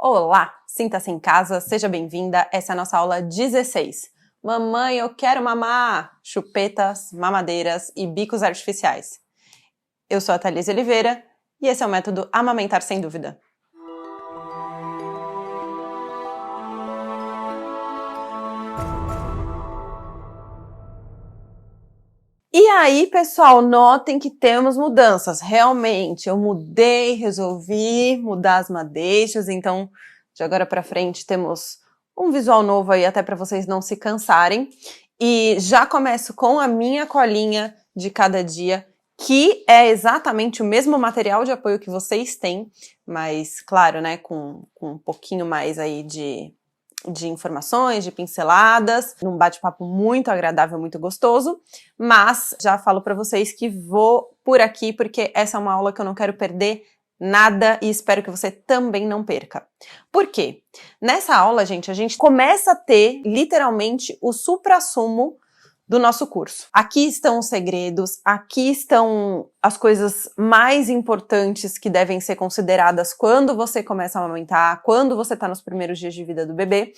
Olá, sinta-se em casa, seja bem-vinda, essa é a nossa aula 16. Mamãe, eu quero mamar! Chupetas, mamadeiras e bicos artificiais. Eu sou a Thalise Oliveira e esse é o método Amamentar Sem Dúvida. E aí, pessoal, notem que temos mudanças. Realmente, eu mudei, resolvi mudar as madeixas, então de agora para frente temos um visual novo aí até para vocês não se cansarem. E já começo com a minha colinha de cada dia, que é exatamente o mesmo material de apoio que vocês têm, mas claro, né, com um pouquinho mais aí de informações, de pinceladas, num bate-papo muito agradável, muito gostoso, mas já falo para vocês que vou por aqui porque essa é uma aula que eu não quero perder nada e espero que você também não perca. Por quê? Nessa aula, gente, a gente começa a ter literalmente o suprassumo do nosso curso. Aqui estão os segredos, aqui estão as coisas mais importantes que devem ser consideradas quando você começa a amamentar, quando você está nos primeiros dias de vida do bebê,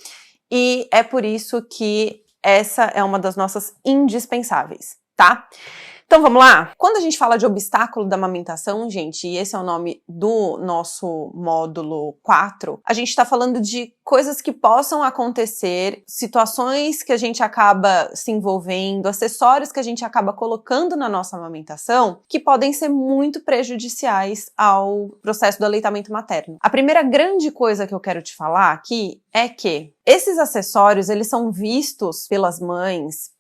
e é por isso que essa é uma das nossas indispensáveis, tá? Então vamos lá? Quando a gente fala de obstáculo da amamentação, gente, e esse é o nome do nosso módulo 4, a gente está falando de coisas que possam acontecer, situações que a gente acaba se envolvendo, acessórios que a gente acaba colocando na nossa amamentação, que podem ser muito prejudiciais ao processo do aleitamento materno. A primeira grande coisa que eu quero te falar aqui é que esses acessórios, eles são vistos pelas mães,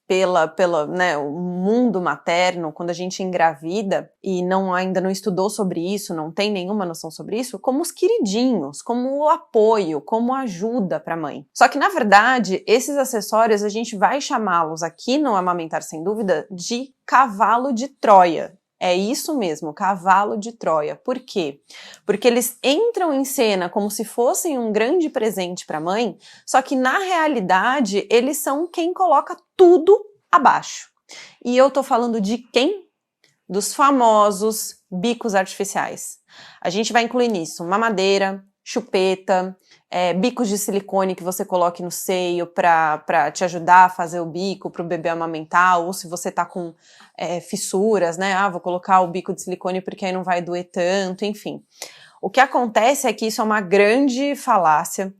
né, o mundo materno, quando a gente engravida e ainda não estudou sobre isso, não tem nenhuma noção sobre isso, como os queridinhos, como o apoio, como ajuda para a mãe. Só que, na verdade, esses acessórios a gente vai chamá-los aqui no Amamentar Sem Dúvida de cavalo de Troia. É isso mesmo, cavalo de Troia. Por quê? Porque eles entram em cena como se fossem um grande presente para a mãe, só que na realidade eles são quem coloca tudo abaixo. E eu tô falando de quem? Dos famosos bicos artificiais. A gente vai incluir nisso mamadeira, chupeta, bicos de silicone que você coloque no seio para te ajudar a fazer o bico para o bebê amamentar, ou se você tá com fissuras, né? Ah, vou colocar o bico de silicone porque aí não vai doer tanto, enfim. O que acontece é que isso é uma grande falácia.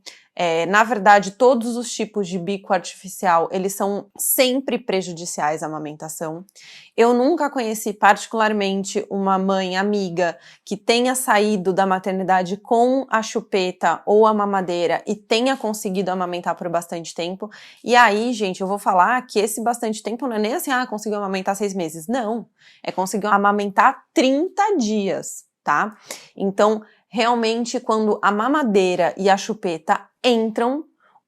Na verdade, todos os tipos de bico artificial, eles são sempre prejudiciais à amamentação. Eu nunca conheci particularmente uma mãe amiga que tenha saído da maternidade com a chupeta ou a mamadeira e tenha conseguido amamentar por bastante tempo. E aí, gente, eu vou falar que esse bastante tempo não é nem assim, conseguiu amamentar 6 meses. Não, é conseguiu amamentar 30 dias, tá? Então, realmente, quando a mamadeira e a chupeta entram,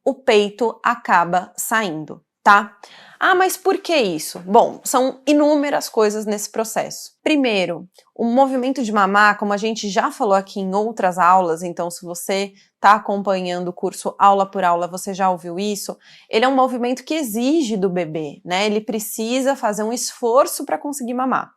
o peito acaba saindo, tá? Ah, mas por que isso? Bom, são inúmeras coisas nesse processo. Primeiro, o movimento de mamar, como a gente já falou aqui em outras aulas, então se você está acompanhando o curso aula por aula, você já ouviu isso, ele é um movimento que exige do bebê, né? Ele precisa fazer um esforço para conseguir mamar.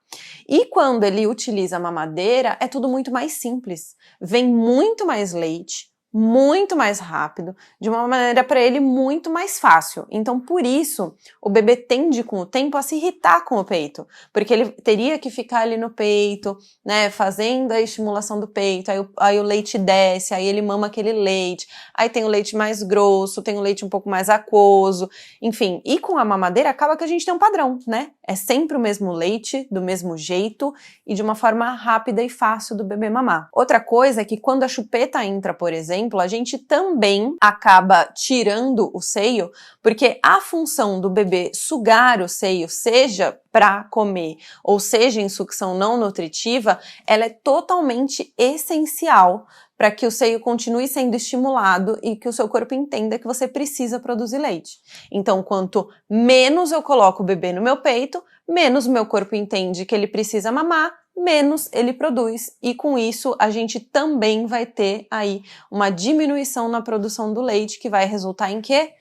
E quando ele utiliza a mamadeira, é tudo muito mais simples. Vem muito mais leite, muito mais rápido, de uma maneira para ele muito mais fácil. Então, por isso, o bebê tende com o tempo a se irritar com o peito, porque ele teria que ficar ali no peito, né, fazendo a estimulação do peito, aí o leite desce, aí ele mama aquele leite, aí tem o leite mais grosso, tem o leite um pouco mais aquoso, enfim. E com a mamadeira acaba que a gente tem um padrão, né? É sempre o mesmo leite, do mesmo jeito e de uma forma rápida e fácil do bebê mamar. Outra coisa é que quando a chupeta entra, por exemplo, a gente também acaba tirando o seio, porque a função do bebê sugar o seio, seja para comer ou seja em sucção não nutritiva, ela é totalmente essencial para que o seio continue sendo estimulado e que o seu corpo entenda que você precisa produzir leite. Então, quanto menos eu coloco o bebê no meu peito, menos o meu corpo entende que ele precisa mamar, menos ele produz. E com isso, a gente também vai ter aí uma diminuição na produção do leite, que vai resultar em quê?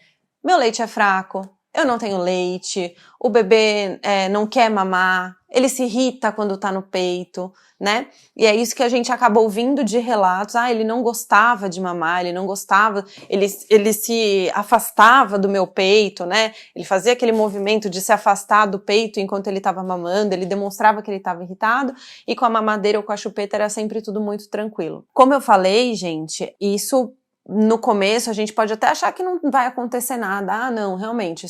Meu leite é fraco, eu não tenho leite, o bebê não quer mamar, ele se irrita quando tá no peito, né? E é isso que a gente acaba ouvindo de relatos, ele não gostava de mamar, ele não gostava, ele se afastava do meu peito, né? Ele fazia aquele movimento de se afastar do peito enquanto ele estava mamando, ele demonstrava que ele estava irritado, e com a mamadeira ou com a chupeta era sempre tudo muito tranquilo. Como eu falei, gente, isso no começo a gente pode até achar que não vai acontecer nada, não, realmente,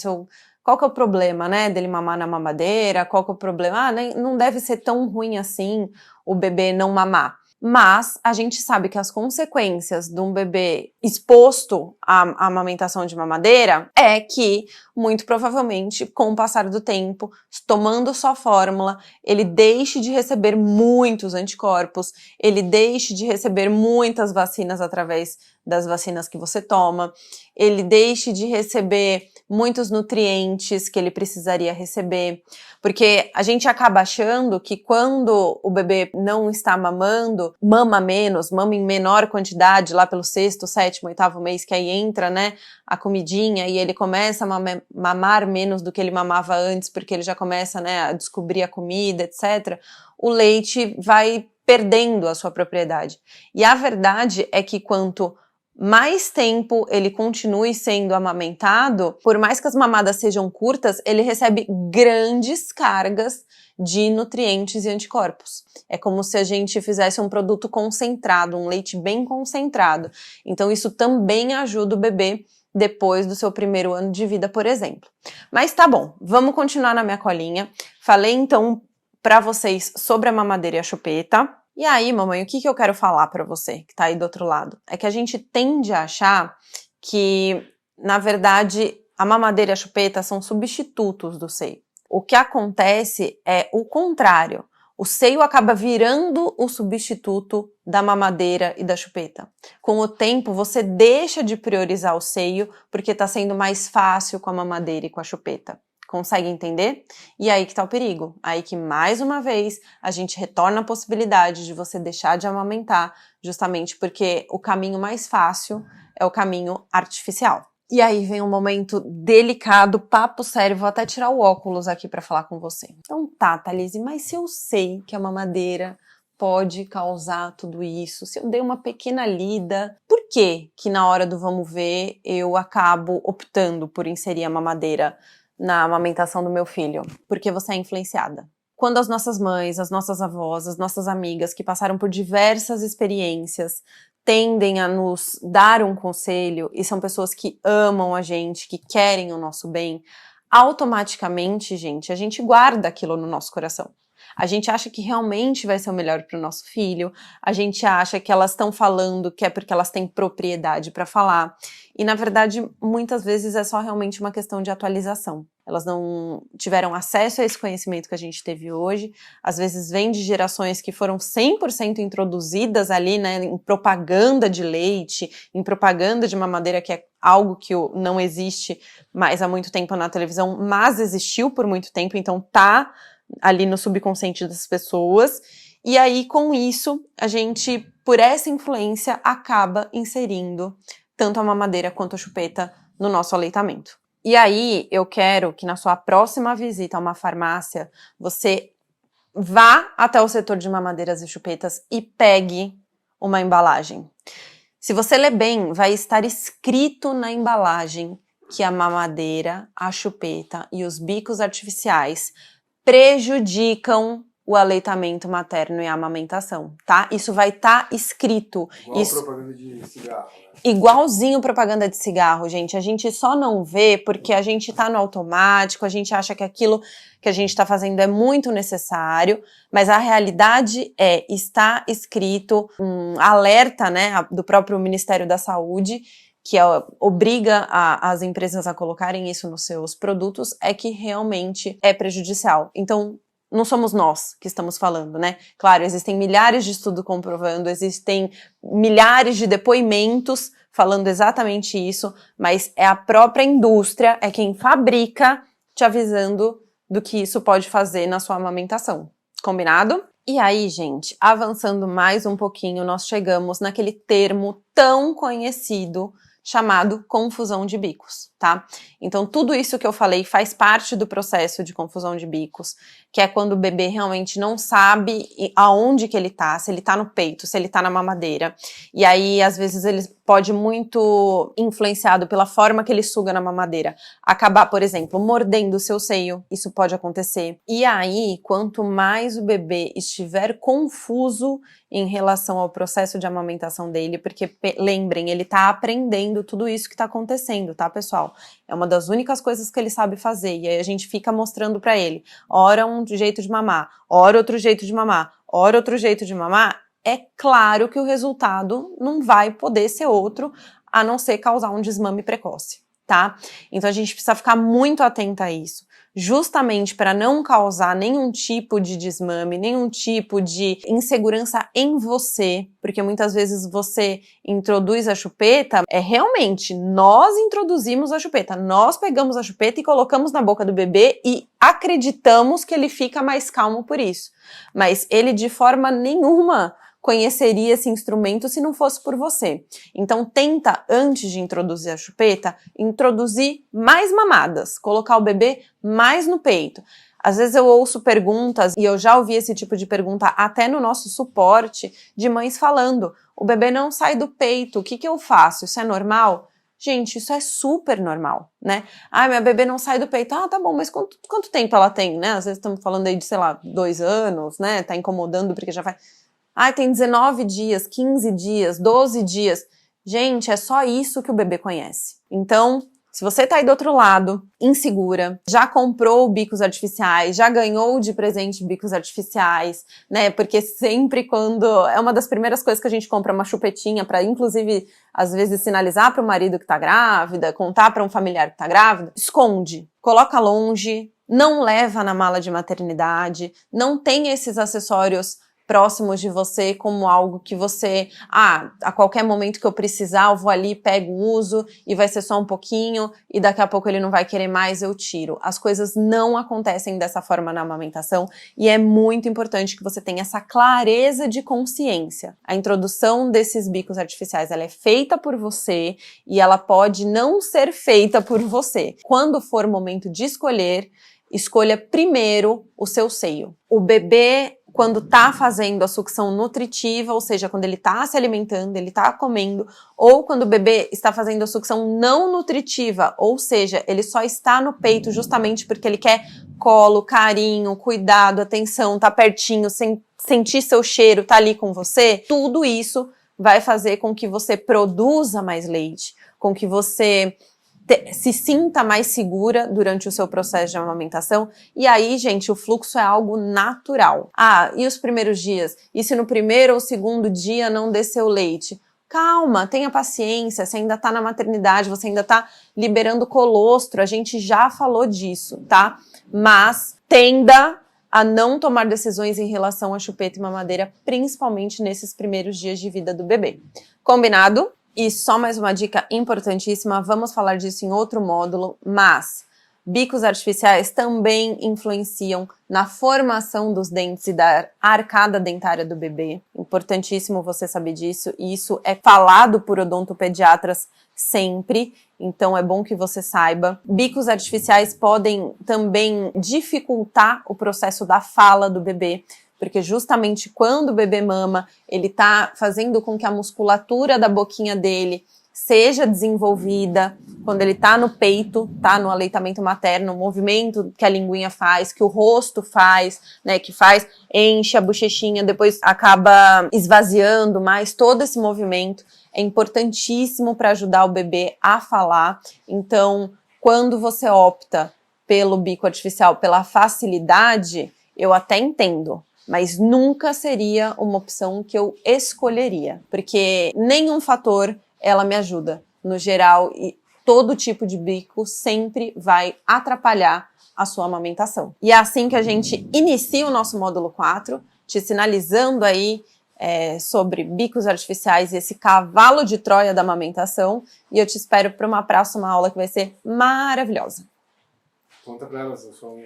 qual que é o problema, né, dele mamar na mamadeira, qual que é o problema, não deve ser tão ruim assim o bebê não mamar. Mas a gente sabe que as consequências de um bebê exposto à amamentação de mamadeira é que, muito provavelmente, com o passar do tempo, tomando só fórmula, ele deixe de receber muitos anticorpos, ele deixe de receber muitas vacinas através das vacinas que você toma, ele deixe de receber muitos nutrientes que ele precisaria receber, porque a gente acaba achando que quando o bebê não está mamando, mama menos, mama em menor quantidade, lá pelo 6º, 7º, 8º mês, que aí entra, né, a comidinha, e ele começa a mamar menos do que ele mamava antes, porque ele já começa, né, a descobrir a comida, etc., o leite vai perdendo a sua propriedade. E a verdade é que quanto mais tempo ele continue sendo amamentado, por mais que as mamadas sejam curtas, ele recebe grandes cargas de nutrientes e anticorpos. É como se a gente fizesse um produto concentrado, um leite bem concentrado. Então isso também ajuda o bebê depois do seu primeiro ano de vida, por exemplo. Mas tá bom, vamos continuar na minha colinha. Falei então para vocês sobre a mamadeira e a chupeta. E aí, mamãe, o que eu quero falar pra você, que tá aí do outro lado? É que a gente tende a achar que, na verdade, a mamadeira e a chupeta são substitutos do seio. O que acontece é o contrário. O seio acaba virando o substituto da mamadeira e da chupeta. Com o tempo, você deixa de priorizar o seio porque tá sendo mais fácil com a mamadeira e com a chupeta. Consegue entender? E aí que tá o perigo. Aí que, mais uma vez, a gente retorna a possibilidade de você deixar de amamentar, justamente porque o caminho mais fácil é o caminho artificial. E aí vem um momento delicado, papo sério, vou até tirar o óculos aqui pra falar com você. Então tá, Thalise, mas se eu sei que a mamadeira pode causar tudo isso, se eu dei uma pequena lida, por que na hora do vamos ver eu acabo optando por inserir a mamadeira na amamentação do meu filho? Porque você é influenciada. Quando as nossas mães, as nossas avós, as nossas amigas que passaram por diversas experiências tendem a nos dar um conselho e são pessoas que amam a gente, que querem o nosso bem, automaticamente, gente, a gente guarda aquilo no nosso coração. A gente acha que realmente vai ser o melhor para o nosso filho, a gente acha que elas estão falando que é porque elas têm propriedade para falar, e na verdade, muitas vezes é só realmente uma questão de atualização. Elas não tiveram acesso a esse conhecimento que a gente teve hoje, às vezes vem de gerações que foram 100% introduzidas ali, né, em propaganda de leite, em propaganda de mamadeira, que é algo que não existe mais há muito tempo na televisão, mas existiu por muito tempo, então tá ali no subconsciente das pessoas, e aí com isso a gente, por essa influência, acaba inserindo tanto a mamadeira quanto a chupeta no nosso aleitamento. E aí eu quero que na sua próxima visita a uma farmácia você vá até o setor de mamadeiras e chupetas e pegue uma embalagem. Se você ler bem, vai estar escrito na embalagem que a mamadeira, a chupeta e os bicos artificiais prejudicam o aleitamento materno e a amamentação, tá? Isso vai estar escrito. Igual propaganda de cigarro, né? Igualzinho propaganda de cigarro, gente. A gente só não vê porque a gente tá no automático, a gente acha que aquilo que a gente tá fazendo é muito necessário, mas a realidade está escrito um alerta, né, do próprio Ministério da Saúde, que obriga as empresas a colocarem isso nos seus produtos, é que realmente é prejudicial. Então, não somos nós que estamos falando, né? Claro, existem milhares de estudos comprovando, existem milhares de depoimentos falando exatamente isso, mas é a própria indústria, é quem fabrica, te avisando do que isso pode fazer na sua amamentação. Combinado? E aí, gente, avançando mais um pouquinho, nós chegamos naquele termo tão conhecido chamado confusão de bicos, tá? Então, tudo isso que eu falei faz parte do processo de confusão de bicos, que é quando o bebê realmente não sabe aonde que ele tá, se ele tá no peito, se ele tá na mamadeira. E aí, às vezes, ele pode muito, influenciado pela forma que ele suga na mamadeira, acabar, por exemplo, mordendo o seu seio. Isso pode acontecer. E aí, quanto mais o bebê estiver confuso em relação ao processo de amamentação dele, porque lembrem, ele tá aprendendo tudo isso que tá acontecendo, tá, pessoal? É uma das únicas coisas que ele sabe fazer, e aí a gente fica mostrando pra ele, ora um jeito de mamar, ora outro jeito de mamar, ora outro jeito de mamar. É claro que o resultado não vai poder ser outro, a não ser causar um desmame precoce, tá? Então a gente precisa ficar muito atenta a isso, justamente para não causar nenhum tipo de desmame, nenhum tipo de insegurança em você, porque muitas vezes você introduz a chupeta, realmente, nós introduzimos a chupeta, nós pegamos a chupeta e colocamos na boca do bebê e acreditamos que ele fica mais calmo por isso, mas ele de forma nenhuma conheceria esse instrumento se não fosse por você. Então tenta, antes de introduzir a chupeta, introduzir mais mamadas, colocar o bebê mais no peito. Às vezes eu ouço perguntas, e eu já ouvi esse tipo de pergunta até no nosso suporte, de mães falando, o bebê não sai do peito, o que eu faço? Isso é normal? Gente, isso é super normal, né? Ah, minha bebê não sai do peito. Ah, tá bom, mas quanto tempo ela tem, né? Às vezes estamos falando aí de, sei lá, 2 anos, né? Tá incomodando porque já faz... Ah, tem 19 dias, 15 dias, 12 dias. Gente, é só isso que o bebê conhece. Então, se você tá aí do outro lado, insegura, já comprou bicos artificiais, já ganhou de presente bicos artificiais, né? Porque sempre quando... É uma das primeiras coisas que a gente compra uma chupetinha pra, inclusive, às vezes sinalizar pro marido que tá grávida, contar pra um familiar que tá grávida. Esconde, coloca longe, não leva na mala de maternidade, não tem esses acessórios próximos de você como algo que você, a qualquer momento que eu precisar, eu vou ali, pego, uso e vai ser só um pouquinho e daqui a pouco ele não vai querer mais, eu tiro. As coisas não acontecem dessa forma na amamentação e é muito importante que você tenha essa clareza de consciência. A introdução desses bicos artificiais, ela é feita por você e ela pode não ser feita por você. Quando for o momento de escolher, escolha primeiro o seu seio. O bebê, quando tá fazendo a sucção nutritiva, ou seja, quando ele tá se alimentando, ele tá comendo, ou quando o bebê está fazendo a sucção não nutritiva, ou seja, ele só está no peito justamente porque ele quer colo, carinho, cuidado, atenção, tá pertinho, sentir seu cheiro, tá ali com você, tudo isso vai fazer com que você produza mais leite, com que você se sinta mais segura durante o seu processo de amamentação. E aí, gente, o fluxo é algo natural. Ah, e os primeiros dias? E se no primeiro ou segundo dia não desceu leite? Calma, tenha paciência, você ainda tá na maternidade, você ainda tá liberando colostro, a gente já falou disso, tá? Mas tenda a não tomar decisões em relação à chupeta e mamadeira, principalmente nesses primeiros dias de vida do bebê. Combinado? E só mais uma dica importantíssima, vamos falar disso em outro módulo, mas bicos artificiais também influenciam na formação dos dentes e da arcada dentária do bebê. Importantíssimo você saber disso, e isso é falado por odontopediatras sempre, então é bom que você saiba. Bicos artificiais podem também dificultar o processo da fala do bebê, porque justamente quando o bebê mama, ele tá fazendo com que a musculatura da boquinha dele seja desenvolvida. Quando ele tá no peito, tá no aleitamento materno, o movimento que a linguinha faz, que o rosto faz, né, que faz, enche a bochechinha, depois acaba esvaziando mais, todo esse movimento é importantíssimo para ajudar o bebê a falar. Então, quando você opta pelo bico artificial, pela facilidade, eu até entendo, mas nunca seria uma opção que eu escolheria, porque nenhum fator ela me ajuda. No geral, e todo tipo de bico sempre vai atrapalhar a sua amamentação. E é assim que a gente inicia o nosso módulo 4, te sinalizando aí sobre bicos artificiais e esse cavalo de Troia da amamentação, e eu te espero para uma próxima aula que vai ser maravilhosa. Conta pra elas, eu sou um...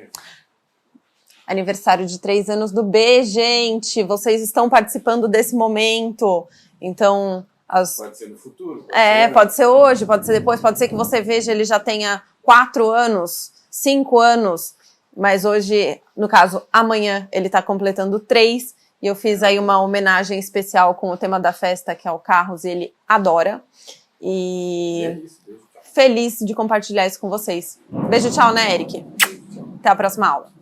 Aniversário de 3 anos do B, gente! Vocês estão participando desse momento. Então, Pode ser no futuro. Pode ser hoje, pode ser depois, pode ser que você veja ele já tenha 4 anos, 5 anos, mas hoje, no caso, amanhã ele está completando 3, e eu fiz aí uma homenagem especial com o tema da festa, que é o Carros, e ele adora. E É isso, beijo, tchau. feliz de compartilhar isso com vocês. Beijo, tchau, né, Eric? Até a próxima aula.